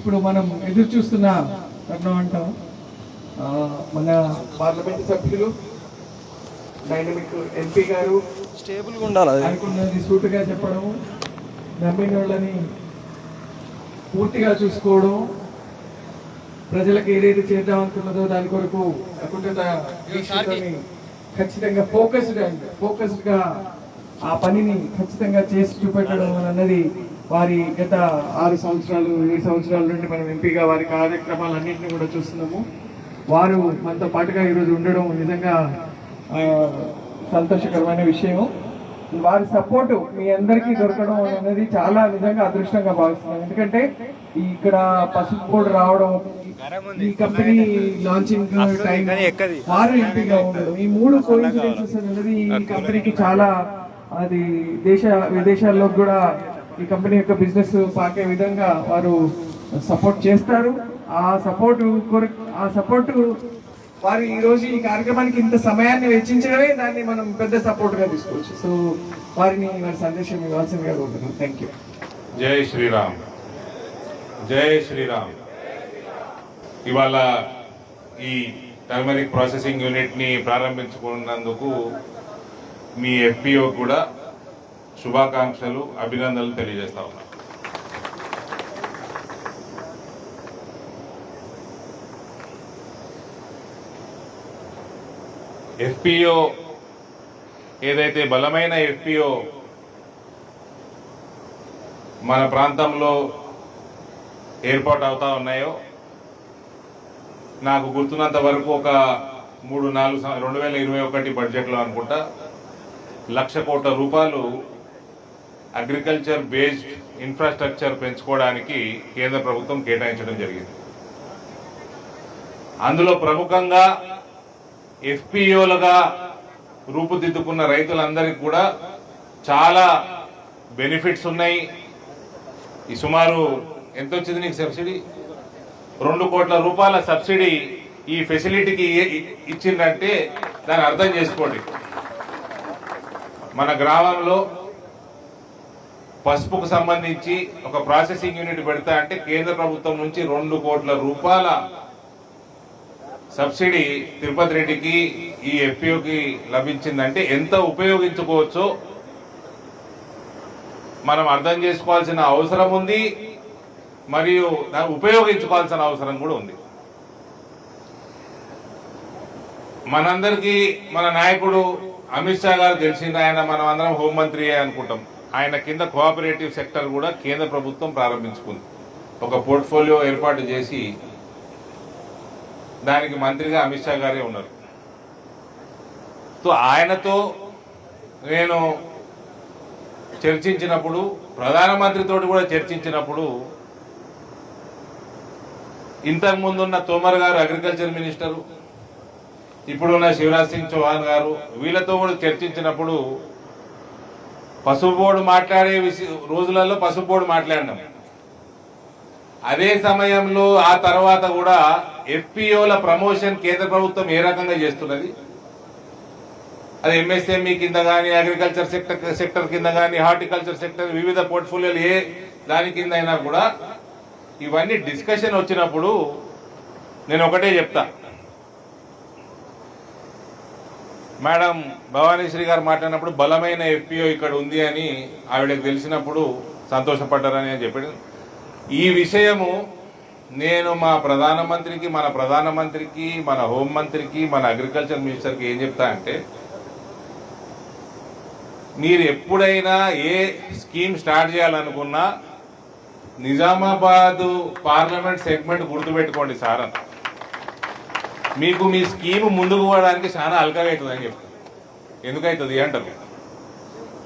ఇప్పుడు మనం ఎదురు చూస్తున్న తరుణం అంటాం. మన పార్లమెంట్ సభ్యులు డైనమిక్ ఎంపీ గారు స్టేబుల్గా ఉండాలి, అనుకున్నది సూటుగా చెప్పడం, నమ్మిన వాళ్ళని పూర్తిగా చూసుకోవడం, ప్రజలకు ఏదైతే చేద్దాం అనుకున్నదో దాని కొరకు ఖచ్చితంగా ఫోకస్డ్గా ఆ పనిని ఖచ్చితంగా చేసి చూపెట్టడం అన్నది వారి గత 6 సంవత్సరాలు 7 సంవత్సరాల నుండి మనం ఎంపీగా వారి కార్యక్రమాలన్నింటినీ కూడా చూస్తున్నాము. వారు మనతో పాటుగా ఈరోజు ఉండడం నిజంగా సంతోషకరమైన విషయం. వారి సపోర్టు మీ అందరికీ దొరకడం అనేది చాలా నిజంగా అదృష్టంగా భావిస్తున్నాం. ఎందుకంటే ఇక్కడ పసుపు బోర్డు రావడం, ఈ కంపెనీ లాంచింగ్ టైం, వారు ఎంపీగా ఉండడం, ఈ 3 కోఇన్సిడెన్సెస్ అనేది ఈ కంపెనీకి చాలా అది విదేశాల్లో కూడా ఈ కంపెనీ యొక్క బిజినెస్ పాకే విధంగా వారు సపోర్ట్ చేస్తారు. ఆ సపోర్టు వారు ఈ రోజు ఈ కార్యక్రమానికి ఇంత సమయాన్ని వెచ్చించడమే దాన్ని మనం పెద్ద సపోర్ట్ గా తీసుకోవచ్చు. సో వారి సందేశం ఇవ్వాల్సిందిగా కోరుతున్నాను. Thank you. జై శ్రీరామ్, జై శ్రీరామ్. ఇవాళ ఈ టర్మరిక్ ప్రాసెసింగ్ యూనిట్ ని ప్రారంభించుకున్నందుకు మీ ఎఫ్పిఓ కూడా శుభాకాంక్షలు, అభినందనలు తెలియజేస్తా ఉన్నా. ఎఫ్పిఓ ఏదైతే బలమైన ఎఫ్పిఓ మన ప్రాంతంలో ఏర్పాటు అవుతా ఉన్నాయో, నాకు గుర్తున్నంత వరకు ఒక 3-4 2021 బడ్జెట్లో అనుకుంటా 1,00,000 కోట్ల రూపాయలు అగ్రికల్చర్ బేస్డ్ ఇన్ఫ్రాస్ట్రక్చర్ పెంచుకోవడానికి కేంద్ర ప్రభుత్వం కేటాయించడం జరిగింది. అందులో ప్రముఖంగా ఎఫ్పిఓలుగా రూపుదిద్దుకున్న రైతులందరికీ కూడా చాలా బెనిఫిట్స్ ఉన్నాయి. ఈ సుమారు ఎంత వచ్చింది నీకు సబ్సిడీ? 2 కోట్ల రూపాయల సబ్సిడీ ఈ ఫెసిలిటీకి ఇచ్చిందంటే దాన్ని అర్థం చేసుకోండి. మన గ్రామంలో పసుపుకు సంబంధించి ఒక ప్రాసెసింగ్ యూనిట్ పెడతా అంటే కేంద్ర ప్రభుత్వం నుంచి 2 కోట్ల రూపాయల సబ్సిడీ తిరుపతి రెడ్డికి ఈ ఎఫ్పిఓకి లభించిందంటే ఎంత ఉపయోగించుకోవచ్చో మనం అర్థం చేసుకోవాల్సిన అవసరం ఉంది, మరియు దాన్ని ఉపయోగించుకోవాల్సిన అవసరం కూడా ఉంది. మనందరికీ మన నాయకుడు అమిత్ షా గారు తెలిసింది. ఆయన మనం అందరం హోంమంత్రి అనుకుంటాం. ఆయన కింద కోఆపరేటివ్ సెక్టర్ కూడా కేంద్ర ప్రభుత్వం ప్రారంభించుకుంది. ఒక పోర్ట్ఫోలియో ఏర్పాటు చేసి దానికి మంత్రిగా అమిత్ షా గారే ఉన్నారు. సో ఆయనతో నేను చర్చించినప్పుడు, ప్రధానమంత్రితో కూడా చర్చించినప్పుడు, ఇంతకు ముందున్న తోమర్ గారు అగ్రికల్చర్ మినిస్టరు, ఇప్పుడున్న శివరాజ్ సింగ్ చౌహాన్ గారు, వీళ్ళతో కూడా చర్చించినప్పుడు పసుపు బోర్డు మాట్లాడే రోజులలో పసుపు బోర్డు మాట్లాడినాం. అదే సమయంలో ఆ తర్వాత కూడా ఎఫ్పిఓల ప్రమోషన్ కేంద్ర ప్రభుత్వం ఏ రకంగా చేస్తున్నది, అది ఎంఎస్ఎంఈ కింద కానీ, అగ్రికల్చర్ సెక్టర్ కింద కానీ, హార్టికల్చర్ సెక్టర్, వివిధ పోర్ట్ఫోలియోలు ఏ దాని కింద అయినా కూడా ఇవన్నీ డిస్కషన్ వచ్చినప్పుడు నేను ఒకటే చెప్తా. మేడం భవానీశ్రీ గారు మాట్లాడినప్పుడు బలమైన ఎఫ్పిఓ ఇక్కడ ఉంది అని ఆవిడకి తెలిసినప్పుడు సంతోషపడ్డారని అని చెప్పాడు. ఈ విషయము నేను మా ప్రధానమంత్రికి, మన హోంమంత్రికి, మన అగ్రికల్చర్ మినిస్టర్కి ఏం చెప్తా అంటే, మీరు ఎప్పుడైనా ఏ స్కీమ్ స్టార్ట్ చేయాలనుకున్నా నిజామాబాద్ పార్లమెంట్ సెగ్మెంట్ గుర్తుపెట్టుకోండి సార్ అని. మీకు మీ స్కీమ్ ముందుకు పోవడానికి చాలా అల్కగా అవుతుందని చెప్తాను. ఎందుకవుతుంది అంటారు,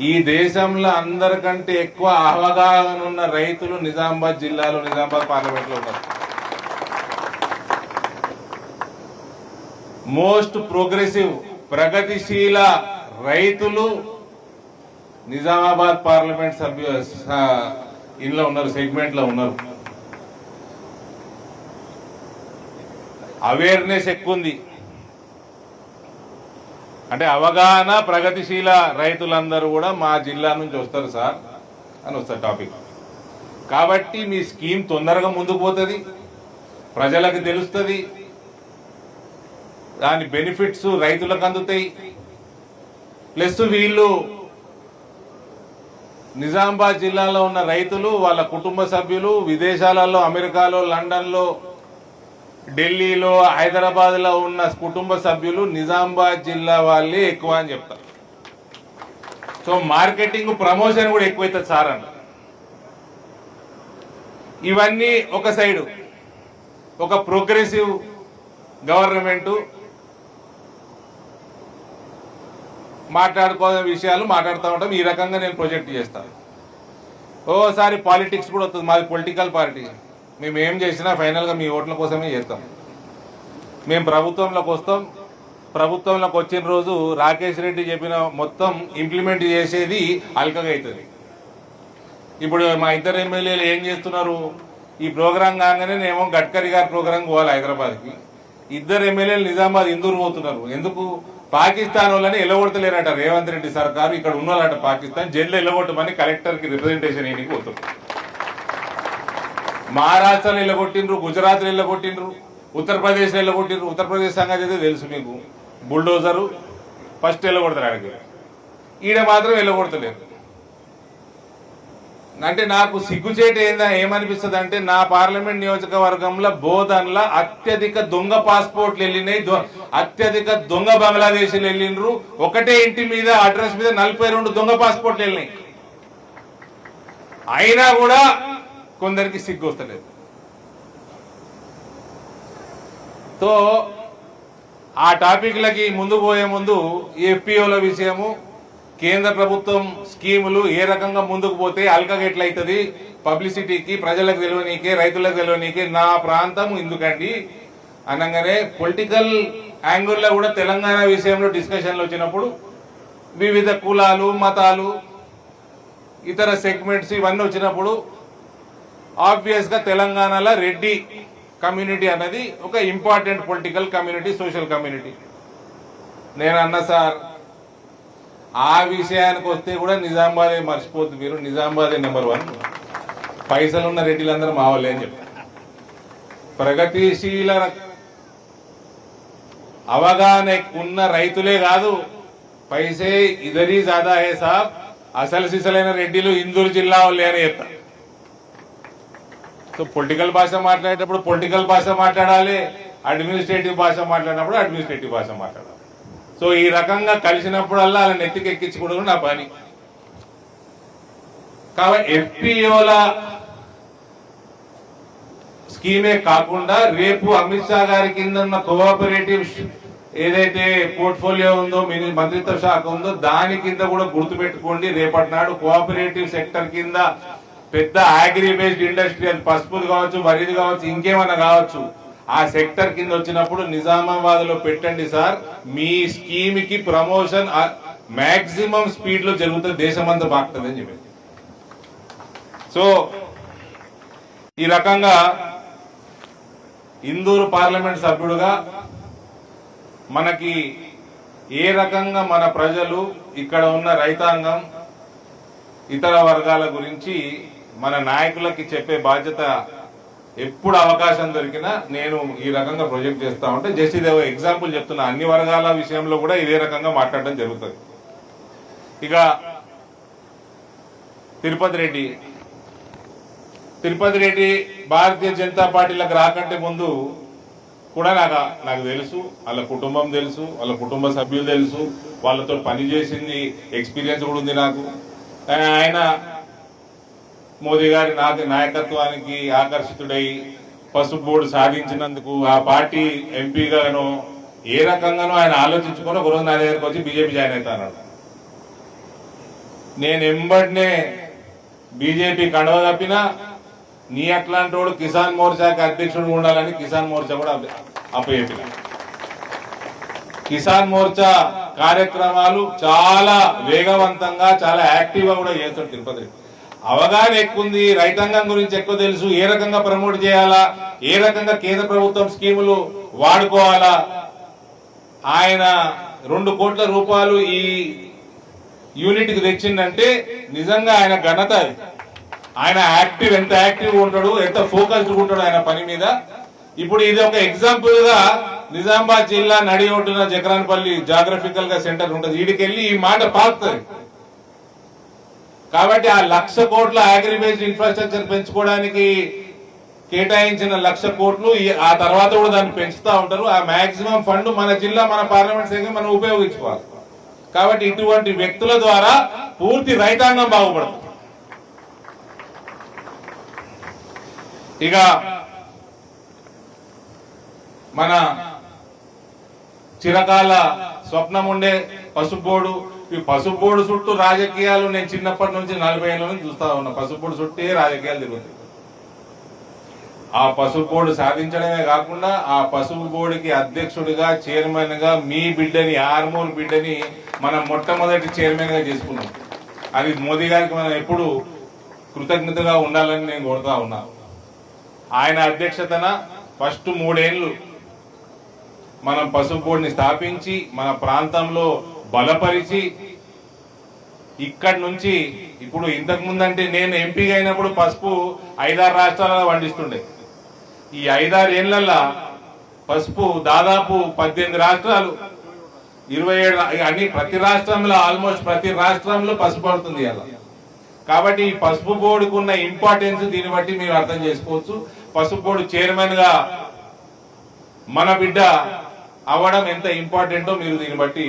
ఈ దేశంలో అందరికంటే ఎక్కువ అవగాహన ఉన్న రైతులు నిజామాబాద్ జిల్లాలో, నిజామాబాద్ పార్లమెంట్లో ఉన్నారు. మోస్ట్ ప్రోగ్రెసివ్, ప్రగతిశీల రైతులు నిజామాబాద్ పార్లమెంట్ ఇంట్లో ఉన్నారు, సెగ్మెంట్ లో ఉన్నారు. అవేర్నెస్ ఎక్కువ ఉంది. అంటే అవగాహన, ప్రగతిశీల రైతులందరూ కూడా మా జిల్లా నుంచి వస్తారు సార్ అని వస్తారు టాపిక్. కాబట్టి మీ స్కీమ్ తొందరగా ముందుకు పోతుంది, ప్రజలకు తెలుస్తుంది, దాని బెనిఫిట్స్ రైతులకు అందుతాయి. ప్లస్ వీళ్ళు నిజామాబాద్ జిల్లాలో ఉన్న రైతులు, వాళ్ళ కుటుంబ సభ్యులు విదేశాలలో, అమెరికాలో, లండన్లో, ఢిల్లీలో, హైదరాబాద్లో ఉన్న కుటుంబ సభ్యులు నిజామాబాద్ జిల్లా వాళ్ళే ఎక్కువ అని చెప్తారు. సో మార్కెటింగ్ ప్రమోషన్ కూడా ఎక్కువైతుంది సార్ అన్న. ఇవన్నీ ఒక సైడు, ఒక ప్రోగ్రెసివ్ గవర్నమెంట్ మాట్లాడుకోవాల్సిన విషయాలు మాట్లాడుతూ ఉంటాం. ఈ రకంగా నేను ప్రొజెక్ట్ చేస్తాను. ఓసారి పాలిటిక్స్ కూడా వస్తుంది. మాది పొలిటికల్ పార్టీ. మేము ఏం చేసినా ఫైనల్గా మీ ఓట్ల కోసమే చేస్తాం. మేము ప్రభుత్వంలోకి వస్తాం. ప్రభుత్వంలోకి వచ్చిన రోజు రాకేష్ రెడ్డి చెప్పిన మొత్తం ఇంప్లిమెంట్ చేసేది అల్కగా అవుతుంది. ఇప్పుడు మా ఇద్దరు ఎమ్మెల్యేలు ఏం చేస్తున్నారు, ఈ ప్రోగ్రాం కాగానే నేమో గడ్కరీ గారి ప్రోగ్రాం పోవాలి హైదరాబాద్కి. ఇద్దరు ఎమ్మెల్యేలు నిజామాబాద్ ఇందూరు పోతున్నారు. ఎందుకు? పాకిస్తాన్ వాళ్ళని ఎల్లగొడతలేరట రేవంత్ రెడ్డి సర్కారు. ఇక్కడ ఉన్న వాళ్ళట పాకిస్తాన్ జైల్లో ఎల్లగొట్టమని కలెక్టర్కి రిప్రజెంటేషన్ ఇనికి పోతున్నారు. మహారాష్ట్రలో ఎల్లగొట్టిండ్రు, గుజరాత్లో ఎల్లగొట్టిండ్రు, ఉత్తరప్రదేశ్లో ఎల్లగొట్టిండ్రు. ఉత్తరప్రదేశ్ సంగతి అయితే తెలుసు మీకు. బుల్డోజరు ఫస్ట్ ఎల్లగొడతారు ఆడికి, ఈడ మాత్రం ఎల్లగొడతలేరు. అంటే నాకు సిగ్గుచేటు ఏమనిపిస్తుంది అంటే, నా పార్లమెంట్ నియోజకవర్గంలో బోధన్లో అత్యధిక దొంగ పాస్పోర్ట్లు వెళ్ళినాయి, అత్యధిక దొంగ బంగ్లాదేశీలు వెళ్ళిండ్రు. ఒకటే ఇంటి మీద అడ్రస్ మీద 42 దొంగ పాస్పోర్ట్లు వెళ్ళినాయి. అయినా కూడా కొందరికి సిగ్గు వస్తలేదు. తో ఆ టాపిక్లకి ముందు పోయే ముందు ఎఫ్పిఓల విషయము, కేంద్ర ప్రభుత్వం స్కీములు ఏ రకంగా ముందుకు పోతే అల్కగా ఎట్లయితుంది, పబ్లిసిటీకి, ప్రజలకు తెలియనీకే, రైతులకు తెలియనీకే నా ప్రాంతం ఎందుకండి అనగానే పొలిటికల్ యాంగిల్లో కూడా తెలంగాణ విషయంలో డిస్కషన్లు వచ్చినప్పుడు వివిధ కులాలు, మతాలు, ఇతర సెగ్మెంట్స్ ఇవన్నీ వచ్చినప్పుడు ఆబ్వియస్ గా తెలంగాణలో రెడ్డి కమ్యూనిటీ అన్నది ఒక important political community, social community. నేను అన్నా సార్, ఆ విషయానికి వస్తే కూడా నిజామాబాదే మర్చిపోద్దు మీరు, నిజామాబాదే నెంబర్ 1, పైసలున్న రెడ్డిలందరూ మా వాళ్ళే అని చెప్పారు. ప్రగతిశీల అవగాహన ఉన్న రైతులే కాదు, పైసే ఇదరీ జాదా హే సాబ్, అసలు సిసలైన రెడ్డిలు ఇందూరు జిల్లా వాళ్ళే అని చెప్తారు. సో పొలిటికల్ భాష మాట్లాడేటప్పుడు పొలిటికల్ భాష మాట్లాడాలి, అడ్మినిస్ట్రేటివ్ భాష మాట్లాడినప్పుడు అడ్మినిస్ట్రేటివ్ భాష మాట్లాడాలి. సో ఈ రకంగా కలిసినప్పుడల్లా అలా నెత్తికి ఎక్కించుకోవడం నా పని. కాబట్టి ఎఫ్పిఓల స్కీమే కాకుండా రేపు అమిత్ షా గారి కింద ఉన్న కోఆపరేటివ్ ఏదైతే పోర్ట్ఫోలియో ఉందో, మంత్రిత్వ శాఖ ఉందో, దాని కింద కూడా గుర్తుపెట్టుకోండి. రేపటి నాడు కోఆపరేటివ్ సెక్టర్ కింద పెద్ద అగ్రి బేస్డ్ ఇండస్ట్రీ, అది పసుపుది కావచ్చు, వరిది కావచ్చు, ఇంకేమన్నా కావచ్చు, ఆ సెక్టర్ కింద వచ్చినప్పుడు నిజామాబాద్ లో పెట్టండి సార్. మీ స్కీమ్ కి ప్రమోషన్ మాక్సిమం స్పీడ్ లో జరుగుతుంది, దేశమంతా బాగుంటుంది అని చెప్పి. సో ఈ రకంగా ఇందూరు పార్లమెంట్ సభ్యుడుగా మనకి ఏ రకంగా మన ప్రజలు, ఇక్కడ ఉన్న రైతాంగం, ఇతర వర్గాల గురించి మన నాయకులకి చెప్పే బాధ్యత ఎప్పుడు అవకాశం దొరికినా నేను ఈ రకంగా ప్రొజెక్ట్ చేస్తా ఉంటే, జస్ట్ ఇదే ఎగ్జాంపుల్ చెప్తున్నా, అన్ని వర్గాల విషయంలో కూడా ఇదే రకంగా మాట్లాడడం జరుగుతుంది. ఇక తిరుపతి రెడ్డి భారతీయ జనతా పార్టీలకు రాకంటే ముందు కూడా నాకు తెలుసు, వాళ్ళ కుటుంబం తెలుసు, వాళ్ళ కుటుంబ సభ్యులు తెలుసు, వాళ్ళతో పనిచేసింది ఎక్స్పీరియన్స్ కూడా ఉంది నాకు. ఆయన మోదీ గారి నాయకత్వానికి ఆకర్షితుడై పసుపు బోర్డు సాధించినందుకు ఆ పార్టీ ఎంపీగాను ఏ రకంగానో ఆయన ఆలోచించుకొని ఒకరోజు నా దగ్గరకు వచ్చి బీజేపీ జాయిన్ అవుతాను. నేను ఎంబడినే బీజేపీ కండవ తప్పినా, నీ అట్లాంటి వాడు కిసాన్ మోర్చాకి అధ్యక్షుడు ఉండాలని కిసాన్ మోర్చా కూడా అప్పచెప్పిన. కిసాన్ మోర్చా కార్యక్రమాలు చాలా వేగవంతంగా, చాలా యాక్టివ్ గా కూడా చేస్తాడు తిరుపతి రెడ్డి. అవగాహన ఎక్కువ ఉంది, రైతాంగం గురించి ఎక్కువ తెలుసు, ఏ రకంగా ప్రమోట్ చేయాలా, ఏ రకంగా కేంద్ర ప్రభుత్వం స్కీములు వాడుకోవాలా. ఆయన 2 కోట్ల రూపాయలు ఈ యూనిట్ కి తెచ్చిందంటే నిజంగా ఆయన ఘనత. ఆయన ఎంత యాక్టివ్ ఉంటాడు, ఎంత ఫోకస్డ్ ఉంటాడు ఆయన పని మీద. ఇప్పుడు ఇది ఒక ఎగ్జాంపుల్ గా నిజామాబాద్ జిల్లా నడి ఒడ్డున జగరాన్పల్లి జాగ్రఫికల్ గా సెంటర్ ఉంటుంది, వీడికెళ్ళి ఈ మాట పాకుతుంది. కాబట్టి ఆ 1,00,000 కోట్ల అగ్రిబేస్డ్ ఇన్ఫ్రాస్ట్రక్చర్ పెంచుకోవడానికి కేటాయించిన 1,00,000 కోట్లు ఆ తర్వాత కూడా దాన్ని పెంచుతా ఉంటారు. ఆ మాక్సిమం ఫండ్ మన జిల్లా, మన పార్లమెంట్ సంఘం మనం ఉపయోగించుకోవాలి. కాబట్టి ఇటువంటి వ్యక్తుల ద్వారా పూర్తి రైతాంగం బాగుపడుతుంది. ఇక మన చిరకాల స్వప్నం ఉండే పసుపు బోర్డు, ఈ పసుపు బోర్డు చుట్టూ రాజకీయాలు నేను చిన్నప్పటి నుంచి 40 ఏళ్ళ నుంచి చూస్తా ఉన్నా. పసుపు బోర్డు చుట్టే రాజకీయాలు తిరుగుతాయి. ఆ పసుపు బోర్డు సాధించడమే కాకుండా ఆ పసుపు బోర్డుకి అధ్యక్షుడిగా, చైర్మన్ గా మీ బిడ్డని, ఆర్మూర్ బిడ్డని మనం మొట్టమొదటి చైర్మన్ గా చేసుకున్నాం. అది మోదీ గారికి మనం ఎప్పుడు కృతజ్ఞతగా ఉండాలని నేను కోరుతా ఉన్నా. ఆయన అధ్యక్షతన ఫస్ట్ 3 ఏళ్లు మనం పసుపు బోర్డుని స్థాపించి మన ప్రాంతంలో బలపరిచి ఇక్కడి నుంచి ఇప్పుడు ఇంతకు ముందంటే నేను ఎంపీగా అయినప్పుడు పసుపు 5-6 రాష్ట్రాలలో పండిస్తుండే. ఈ 5-6 ఏళ్లలో పసుపు దాదాపు 18 రాష్ట్రాలు, 27 అన్ని ప్రతి రాష్ట్రంలో ఆల్మోస్ట్ ప్రతి రాష్ట్రంలో పసుపు పడుతుంది అలా. కాబట్టి ఈ పసుపు బోర్డుకు ఉన్న ఇంపార్టెన్స్ దీన్ని బట్టి మీరు అర్థం చేసుకోవచ్చు. పసుపు బోర్డు చైర్మన్ గా మన బిడ్డ అవ్వడం ఎంత ఇంపార్టెంటో మీరు దీన్ని బట్టి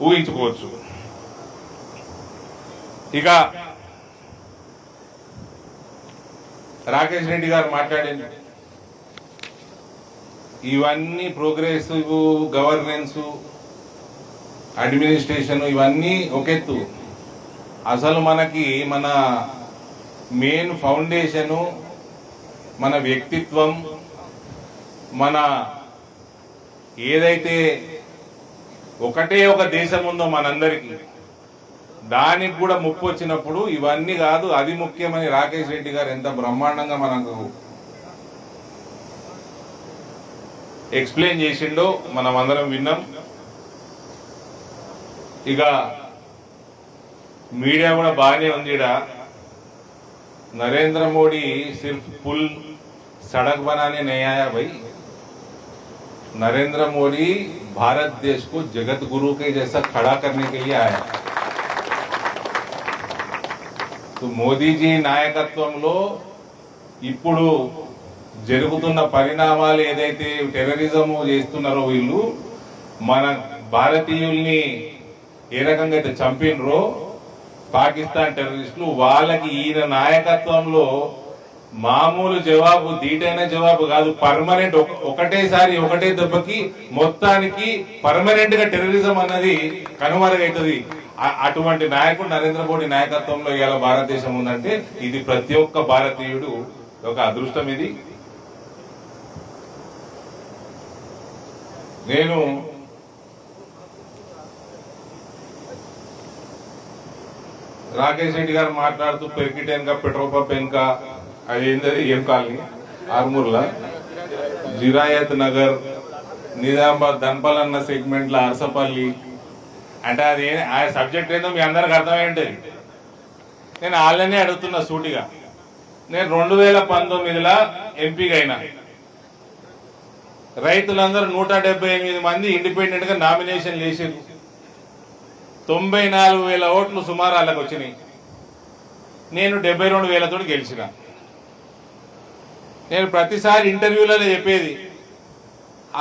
ఊహించుకోవచ్చు. ఇక రాకేష్ రెడ్డి గారు మాట్లాడింది, ఇవన్నీ ప్రోగ్రెసివ్ గవర్నెన్స్, అడ్మినిస్ట్రేషన్ ఇవన్నీ ఒకెత్తు. అసలు మనకి మన మెయిన్ ఫౌండేషను మన వ్యక్తిత్వం, మన ఏదైతే ఒకటే ఒక దేశం ఉందో మనందరికీ, దానికి కూడా ముప్పు వచ్చినప్పుడు ఇవన్నీ కాదు అది ముఖ్యమని రాకేష్ రెడ్డి గారు ఎంత బ్రహ్మాండంగా మనకు ఎక్స్ప్లెయిన్ చేసిండో మనం అందరం విన్నాం. ఇక మీడియా కూడా బాగానే ఉంది. नरेंद्र मोदी सिर्फ पुल सड़क बनाने नहीं आया भाई, नरेंद्र मोदी भारत देश को जगत गुरु के जैसा खड़ा करने के लिए आया. तो మోదీ జీ నాయకత్వంలో ఇప్పుడు జరుగుతున్న పరిణామాలు ఏదైతే టెర్రరిజం చేస్తున్నారో వీళ్ళు, మన భారతీయుల్ని ఏ రకంగా అయితే చంపినరో పాకిస్తాన్ టెర్రరిస్టులు, వాళ్ళకి ఈయన నాయకత్వంలో మామూలు జవాబు, దీటైన జవాబు కాదు, పర్మనెంట్ ఒకటేసారి ఒకటే దెబ్బకి మొత్తానికి పర్మనెంట్ గా టెర్రరిజం అన్నది కనుమరుగైతుంది. అటువంటి నాయకుడు నరేంద్ర మోడీ నాయకత్వంలో ఇలా భారతదేశం ఉందంటే ఇది ప్రతి ఒక్క భారతీయుడు ఒక అదృష్టం. ఇది నేను రాకేష్ రెడ్డి గారు మాట్లాడుతూ పెరికిట్ వెనక పెట్రోల్ పంప్ వెనక అది ఏంటది ఏం కాలనీ ఆర్మూర్లా జిరాయత్ నగర్ నిజామాబాద్ ధన్పల్ అన్న సెగ్మెంట్ల అరసపల్లి అంటే అది ఆ సబ్జెక్ట్ ఏందో మీ అందరికి అర్థమైంటది. నేను వాళ్ళనే అడుగుతున్నా సూటిగా. నేను 2019లో ఎంపీగా అయినా, రైతులందరూ 178 మంది ఇండిపెండెంట్ గా నామినేషన్ చేసారు. 94,000 ఓట్లు సుమారు వాళ్ళకి వచ్చినాయి. నేను 72,000 తోటి గెలిచిన. నేను ప్రతిసారి ఇంటర్వ్యూలలో చెప్పేది,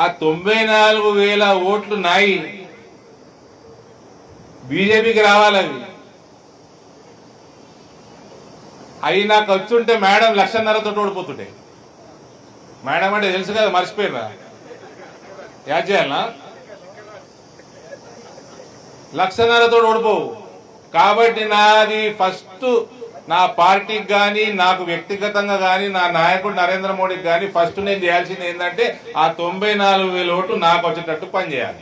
ఆ 94,000 ఓట్లు నాయి, బీజేపీకి రావాలి. అవి నాకు వచ్చుంటే మేడం 1,50,000 తోటి ఓడిపోతుంటే. మేడం అంటే తెలుసు కదా, మర్చిపోయినా యాడ్ చేయాలనా? 1,50,000 తోటి ఓడిపోవు. కాబట్టి నాది ఫస్ట్ నా పార్టీకి కానీ నాకు వ్యక్తిగతంగా కానీ నా నాయకుడు నరేంద్ర మోడీకి కానీ ఫస్ట్ నేను చేయాల్సింది ఏంటంటే ఆ 94,000 ఓట్లు నాకు వచ్చేటట్టు పనిచేయాలి.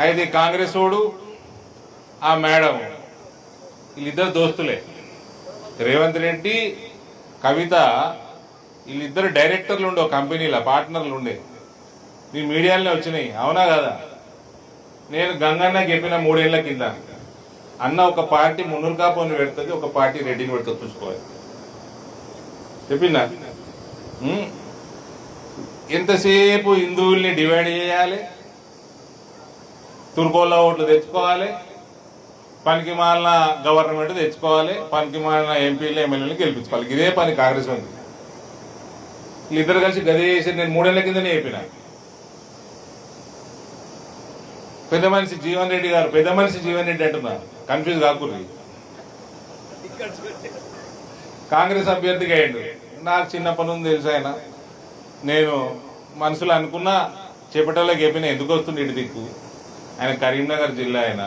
అయితే కాంగ్రెస్ ఓడు ఆ మేడం వీళ్ళిద్దరు దోస్తులే. రేవంత్ రెడ్డి కవిత వీళ్ళిద్దరు డైరెక్టర్లు ఉండే కంపెనీల పార్ట్నర్లు ఉండే. మీ మీడియాలోనే వచ్చినాయి, అవునా కదా? నేను గంగన్న చెప్పిన 3 ఏళ్ల కింద అన్న ఒక పార్టీ మున్నూరు కాపుని పెడుతుంది, ఒక పార్టీ రెడ్డిని పెడుతుంది, చూసుకోవాలి. చెప్పిందా? ఎంతసేపు హిందువుల్ని డివైడ్ చేయాలి, తుర్కోళ్ళ ఓట్లు తెచ్చుకోవాలి, పనికి మాలిన గవర్నమెంట్ తెచ్చుకోవాలి, పనికి మాలిన ఎంపీలు ఎమ్మెల్యేలు గెలిపించుకోవాలి. ఇదే పని కాంగ్రెస్ ఉంది. వీళ్ళిద్దరు కలిసి గది చేసి నేను 3 ఏళ్ల కిందనే చెప్పిన. పెద్ద మనిషి జీవన్ రెడ్డి గారు, పెద్ద మనిషి జీవన్ రెడ్డి అంటున్నారు, కన్ఫ్యూజ్ కాకూడదు. కాంగ్రెస్ అభ్యర్థిగా అయ్యిండు. నాకు చిన్నప్పటి నుంచి తెలుసు ఆయన. నేను మనసులో అనుకున్నా, చేపట్టలోకి చెప్పిన ఎందుకు వస్తుంది ఇటు దిక్కు. ఆయన కరీంనగర్ జిల్లా, ఆయన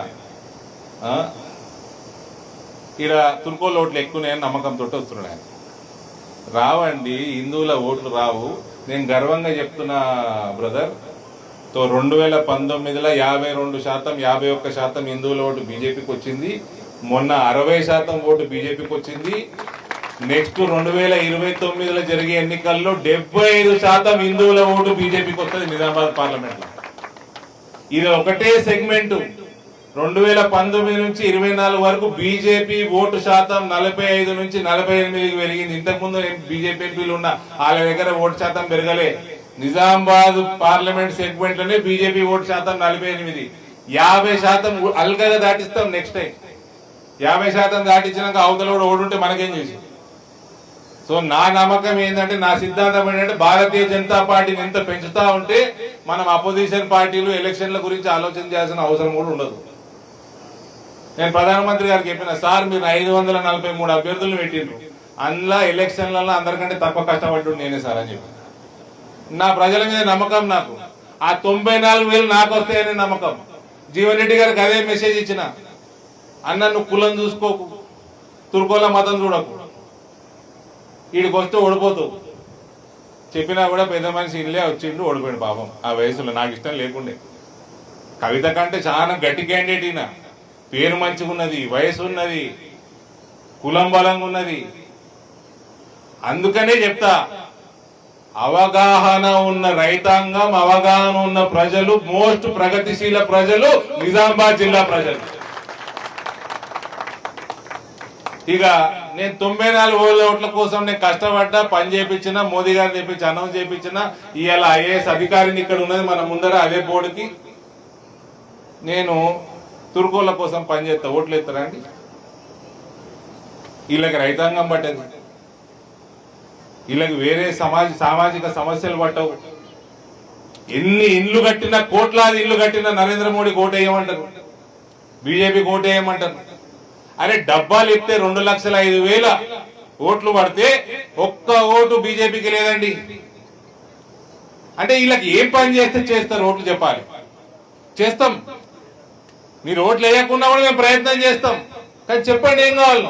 ఇక్కడ తుర్కోళ్ళ ఓట్లు ఎక్కువనే నమ్మకంతో వస్తున్నాడు. ఆయన రావండి, హిందువుల ఓట్లు రావు. నేను గర్వంగా చెప్తున్నా బ్రదర్, 2019లో 52%, 51% హిందువుల ఓటు బీజేపీకి వచ్చింది. మొన్న 60% ఓటు బీజేపీకి వచ్చింది. నెక్స్ట్ 2029లో జరిగే ఎన్నికల్లో 75% హిందువుల ఓటు బీజేపీకి వస్తుంది నిజామాబాద్ పార్లమెంట్ లో. ఇది ఒకటే సెగ్మెంట్. 2019 నుంచి 24 వరకు బీజేపీ ఓటు శాతం 45 నుంచి 48కి పెరిగింది. ఇంతకుముందు బీజేపీ ఎంపీలు ఉన్న వాళ్ళ దగ్గర ఓటు శాతం పెరగలే. నిజామాబాద్ పార్లమెంట్ సెగ్మెంట్ లోనే బీజేపీ ఓటు శాతం 48. 50% అల్కగా దాటిస్తాం నెక్స్ట్ టైం. 50% దాటించినాక అవతల కూడా ఓడుంటే మనకేం చేసి. సో నా నమ్మకం ఏంటంటే, నా సిద్ధాంతం ఏంటంటే, భారతీయ జనతా పార్టీని ఎంత పెంచుతా ఉంటే మనం అపోజిషన్ పార్టీలు ఎలక్షన్ల గురించి ఆలోచన చేయాల్సిన అవసరం కూడా ఉండదు. నేను ప్రధానమంత్రి గారికి చెప్పిన, సార్ మీరు 543 అభ్యర్థులను పెట్టిండ్రు, అందులో ఎలక్షన్లలో అందరికంటే తక్కువ కష్టపడ్డు నేనే సార్ అని చెప్పి. నా ప్రజల మీద నమ్మకం నాకు. ఆ 94,000 నాకు వస్తాయనే నమ్మకం. జీవన్ రెడ్డి గారికి అదే మెసేజ్ ఇచ్చిన, అన్న నువ్వు కులం చూసుకోకు, తుర్కోల మతం చూడకు, వీడికి వస్తే ఓడిపోతావు. చెప్పినా కూడా పెద్ద మనిషి ఇల్లే వచ్చిండు, ఓడిపోయాడు పాపం. ఆ వయసులో నాకు ఇష్టం లేకుండే. కవిత కంటే చాలా గట్టి క్యాండిడేట్ ఈయన. పేరు మంచిగా ఉన్నది, వయసు ఉన్నది, కులం బలంగా ఉన్నది. అందుకనే చెప్తా, అవగాహన ఉన్న రైతాంగం, అవగాహన ఉన్న ప్రజలు, మోస్ట్ ప్రగతిశీల ప్రజలు నిజామాబాద్ జిల్లా ప్రజలు. ఇక నేను 94 ఓట్ల కోసం నేను కష్టపడ్డా, పని చేయించిన, మోదీ గారిని తెప్పించి అనౌన్స్ చేయించిన. ఇవాళ ఐఏఎస్ అధికారిని ఇక్కడ ఉన్నది మన ముందర, అదే బోర్డుకి. నేను తుర్కోళ్ళ కోసం పనిచేస్తా. ఓట్లు ఎత్తారా అండి? వీళ్ళకి రైతాంగం పట్టదు, వీళ్ళకి వేరే సామాజిక సమస్యలు పట్టవు. ఎన్ని ఇండ్లు కట్టినా, కోట్లాది ఇండ్లు కట్టినా నరేంద్ర మోడీకి ఓటు వేయమంటారు, బీజేపీకి ఓటు వేయమంటారు. అరే డబ్బాలు ఇస్తే 2,05,000 ఓట్లు పడితే ఒక్క ఓటు బీజేపీకి లేదండి. అంటే వీళ్ళకి ఏం పని చేస్తే చేస్తారు? ఓట్లు చెప్పాలి, చేస్తాం. మీరు ఓట్లు వేయకుండా కూడా మేము ప్రయత్నం చేస్తాం. కానీ చెప్పండి ఏం కావాలి.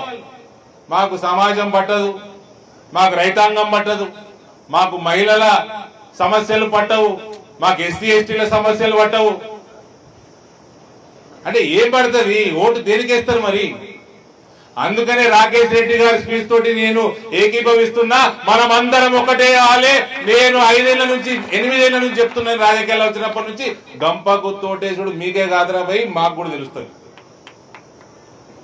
మాకు సమాజం పట్టదు, మాకు రైతాంగం పట్టదు, మాకు మహిళల సమస్యలు పట్టవు, మాకు ఎస్సీ ఎస్టీల సమస్యలు పట్టవు. అంటే ఏం పడుతుంది? ఓటు దేనికి వేస్తారు మరి? అందుకనే రాకేష్ రెడ్డి గారి స్పీచ్ తోటి నేను ఏకీభవిస్తున్నా. మనం అందరం ఒకటే ఆలే. నేను 5 ఏళ్ల నుంచి 8 ఏళ్ల నుంచి చెప్తున్నాను, రాజకీయాలు వచ్చినప్పటి నుంచి, గంప గుర్తు ఓటేసుడు మీకే కాదురా భయ్, మాకు కూడా తెలుస్తుంది.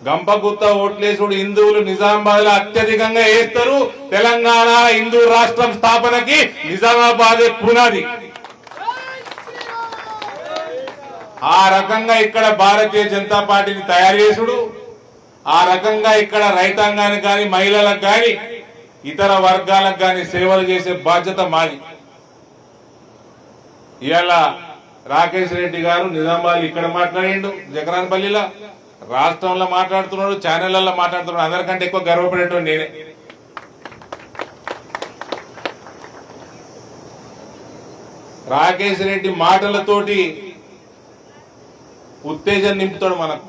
గంప గుత్త ఓట్లేసుడు హిందువులు నిజామాబాద్ లో అత్యధికంగా వేస్తారు. తెలంగాణ హిందూ రాష్ట్రం స్థాపనకి నిజామాబాదే పునాది. ఆ రకంగా ఇక్కడ భారతీయ జనతా పార్టీని తయారు చేసుడు, ఆ రకంగా ఇక్కడ రైతాంగానికి కానీ, మహిళలకు కానీ, ఇతర వర్గాలకు కానీ సేవలు చేసే బాధ్యత మాది. ఇవాళ రాకేష్ రెడ్డి గారు నిజామాబాద్ ఇక్కడ మాట్లాడిండు, జగరాన్పల్లిలో, రాష్ట్రంలో మాట్లాడుతున్నాడు, ఛానళ్లలో మాట్లాడుతున్నాడు. అందరికంటే ఎక్కువ గర్వపడేటోడు నేనే. రాకేష్ రెడ్డి మాటలతోటి ఉత్తేజం నింపుతాడు మనకు.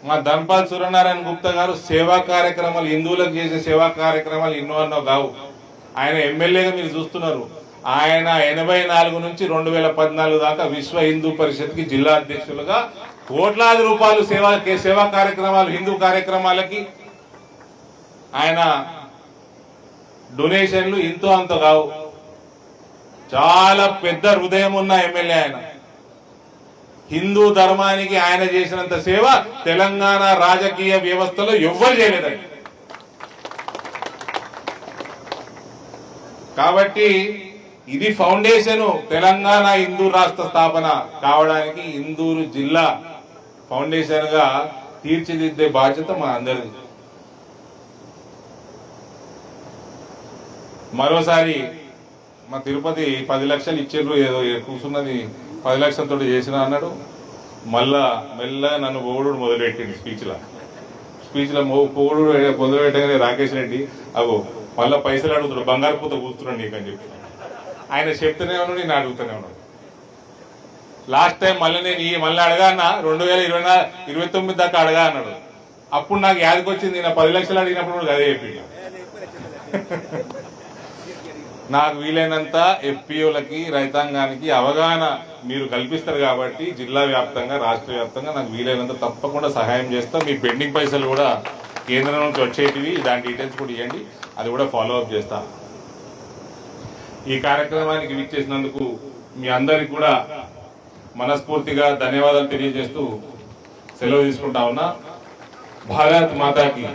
మా ధన్పాల్ సూర్యనారాయణ గుప్తా గారు సేవా కార్యక్రమాలు, హిందువులకు చేసే సేవా కార్యక్రమాలు ఎన్నో కావు. ఆయన ఎమ్మెల్యేగా మీరు చూస్తున్నారు. ఆయన 84 నుంచి 2014 దాకా విశ్వ హిందూ పరిషత్కి జిల్లా అధ్యక్షులుగా కోట్లాది రూపాయలు సేవా కార్యక్రమాలు, హిందూ కార్యక్రమాలకి ఆయన డొనేషన్లు ఇంతో అంత కావు. చాలా పెద్ద హృదయం ఉన్న ఎమ్మెల్యే ఆయన. హిందూ ధర్మానికి ఆయన చేసినంత సేవ తెలంగాణ రాజకీయ వ్యవస్థలో ఎవ్వరు చేయలేదండి. కాబట్టి ఇది ఫౌండేషన్ తెలంగాణ హిందూ రాష్ట్ర స్థాపన కావడానికి ఇందూరు జిల్లా ఫౌండేషన్ గా తీర్చిదిద్దే బాధ్యత మా అందరిది. మరోసారి మా తిరుపతి 10 లక్షలు ఇచ్చిండ్రు, ఏదో కూర్చున్నది 10 లక్షలతో చేసిన అన్నాడు. మళ్ళా మెల్లగా నన్ను పొగుడు మొదలుపెట్టింది స్పీచ్లో పొగుడు మొదలుపెట్టగానే రాకేష్ రెడ్డి అగో మళ్ళీ పైసలు అడుగుతాడు, బంగారు పూత కూర్చున్నాడు నీకు అని చెప్పి ఆయన చెప్తూనే ఉన్నాడు, నేను అడుగుతూనే ఉన్నాడు. లాస్ట్ టైం మళ్ళీ అడగా అన్న 2029 దాకా అడగా అన్నాడు. అప్పుడు నాకు యాదకొచ్చింది, నేను 10 లక్షలు అడిగినప్పుడు కూడా అదే చెప్పిండు. నాకు వీలైనంత ఎఫ్పిఓలకి రైతాంగానికి అవగాహన మీరు కల్పిస్తారు కాబట్టి జిల్లా వ్యాప్తంగా రాష్ట్ర వ్యాప్తంగా నాకు వీలైనంత తప్పకుండా సహాయం చేస్తా. మీ పెండింగ్ పైసలు కూడా కేంద్రం నుంచి వచ్చేటివి, దాని డీటెయిల్స్ కూడా ఇవ్వండి, అది కూడా ఫాలో అప్ చేస్తా. ఈ కార్యక్రమానికి విచ్చేసినందుకు మీ అందరికి కూడా మనస్ఫూర్తిగా ధన్యవాదాలు తెలియజేస్తూ సెలవు తీసుకుంటా ఉన్నా. భారత్ మాతాకి